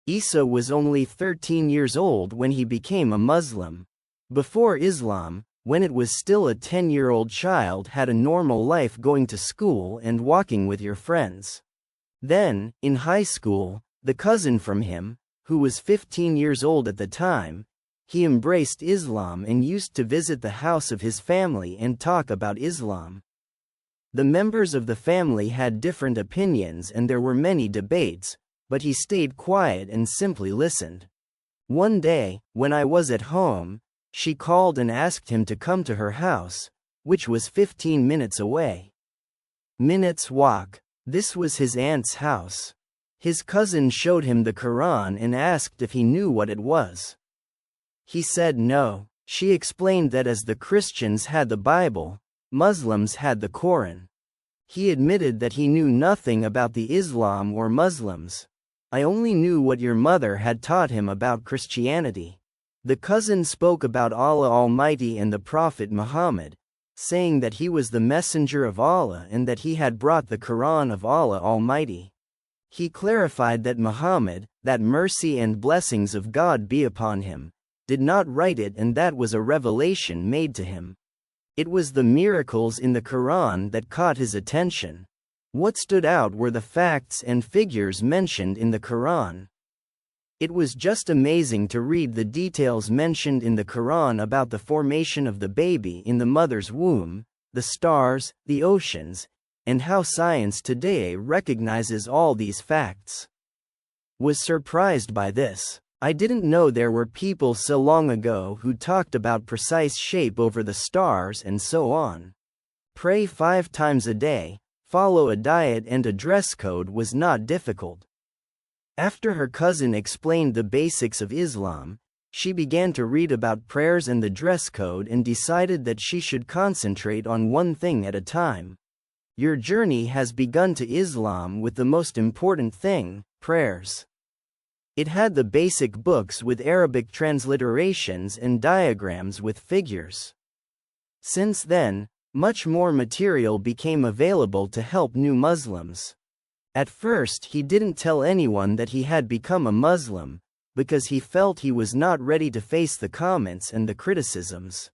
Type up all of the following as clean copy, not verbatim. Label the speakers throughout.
Speaker 1: Isa was only 13 years old when he became a Muslim. Before Islam, when it was still a 10-year-old child, had a normal life going to school and walking with your friends. Then, in high school, the cousin from him, who was 15 years old at the time, he embraced Islam and used to visit the house of his family and talk about Islam. The members of the family had different opinions and there were many debates, but he stayed quiet and simply listened. One day, when I was at home, she called and asked him to come to her house, which was 15 minutes away. Minutes walk. This was his aunt's house. His cousin showed him the Quran and asked if he knew what it was. He said no. She explained that as the Christians had the Bible, Muslims had the Quran. He admitted that he knew nothing about the Islam or Muslims. I only knew what your mother had taught him about Christianity. The cousin spoke about Allah Almighty and the Prophet Muhammad, saying that he was the messenger of Allah and that he had brought the Quran of Allah Almighty. He clarified that Muhammad, that mercy and blessings of God be upon him, did not write it and that was a revelation made to him. It was the miracles in the Quran that caught his attention. What stood out were the facts and figures mentioned in the Quran. It was just amazing to read the details mentioned in the Quran about the formation of the baby in the mother's womb, the stars, the oceans, and how science today recognizes all these facts. Was surprised by this. I didn't know there were people so long ago who talked about precise shape over the stars and so on. Pray 5 times a day, follow a diet and a dress code was not difficult. After her cousin explained the basics of Islam, she began to read about prayers and the dress code and decided that she should concentrate on one thing at a time. Your journey has begun to Islam with the most important thing, prayers. It had the basic books with Arabic transliterations and diagrams with figures. Since then, much more material became available to help new Muslims. At first he didn't tell anyone that he had become a Muslim, because he felt he was not ready to face the comments and the criticisms.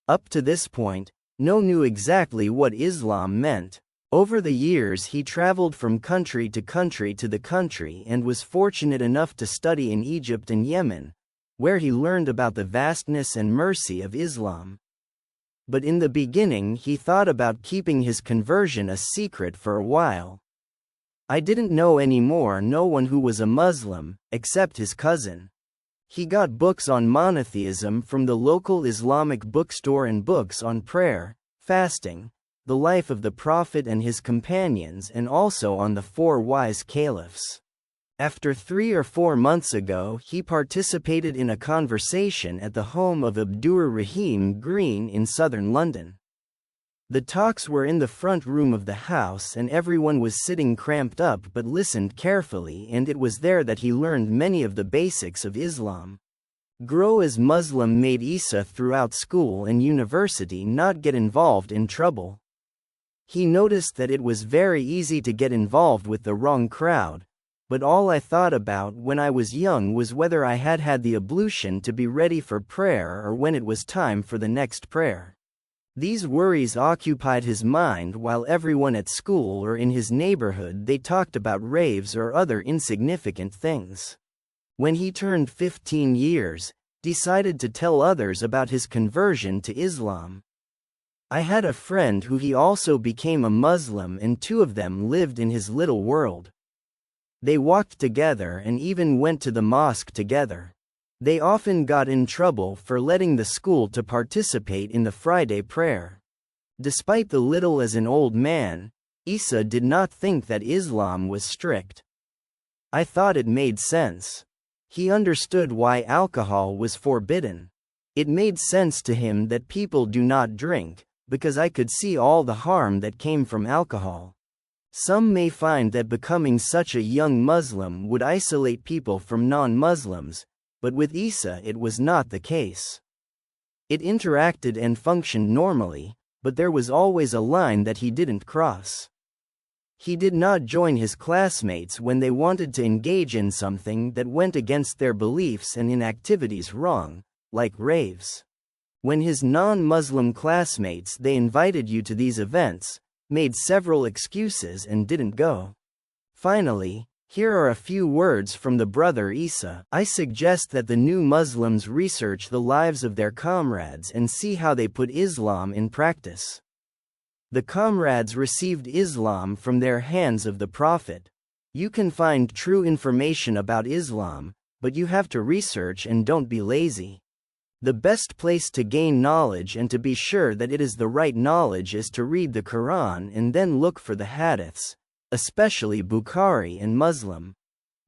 Speaker 1: Up to this point, no one knew exactly what Islam meant. Over the years he traveled from country to the country and was fortunate enough to study in Egypt and Yemen, where he learned about the vastness and mercy of Islam. But in the beginning he thought about keeping his conversion a secret for a while. I didn't know no one who was a Muslim, except his cousin. He got books on monotheism from the local Islamic bookstore and books on prayer, fasting, the life of the Prophet and his companions, and also on the 4 wise caliphs. After 3 or 4 months ago he participated in a conversation at the home of Abdur Rahim Green in southern London. The talks were in the front room of the house and everyone was sitting cramped up but listened carefully, and it was there that he learned many of the basics of Islam. Grow as Muslim made Isa throughout school and university not get involved in trouble. He noticed that it was very easy to get involved with the wrong crowd, but all I thought about when I was young was whether I had had the ablution to be ready for prayer or when it was time for the next prayer. These worries occupied his mind while everyone at school or in his neighborhood they talked about raves or other insignificant things. When he turned 15 years, decided to tell others about his conversion to Islam. I had a friend who he also became a Muslim and 2 of them lived in his little world. They walked together and even went to the mosque together. They often got in trouble for letting the school to participate in the Friday prayer. Despite the little as an old man, Isa did not think that Islam was strict. I thought it made sense. He understood why alcohol was forbidden. It made sense to him that people do not drink, because I could see all the harm that came from alcohol. Some may find that becoming such a young Muslim would isolate people from non-Muslims, but with Isa it was not the case. It interacted and functioned normally, but there was always a line that he didn't cross. He did not join his classmates when they wanted to engage in something that went against their beliefs and in activities wrong, like raves. When his non-Muslim classmates they invited you to these events, made several excuses and didn't go. Finally, here are a few words from the brother Isa. I suggest that the new Muslims research the lives of their comrades and see how they put Islam in practice. The comrades received Islam from their hands of the Prophet. You can find true information about Islam, but you have to research and don't be lazy. The best place to gain knowledge and to be sure that it is the right knowledge is to read the Quran and then look for the hadiths, especially Bukhari and Muslim.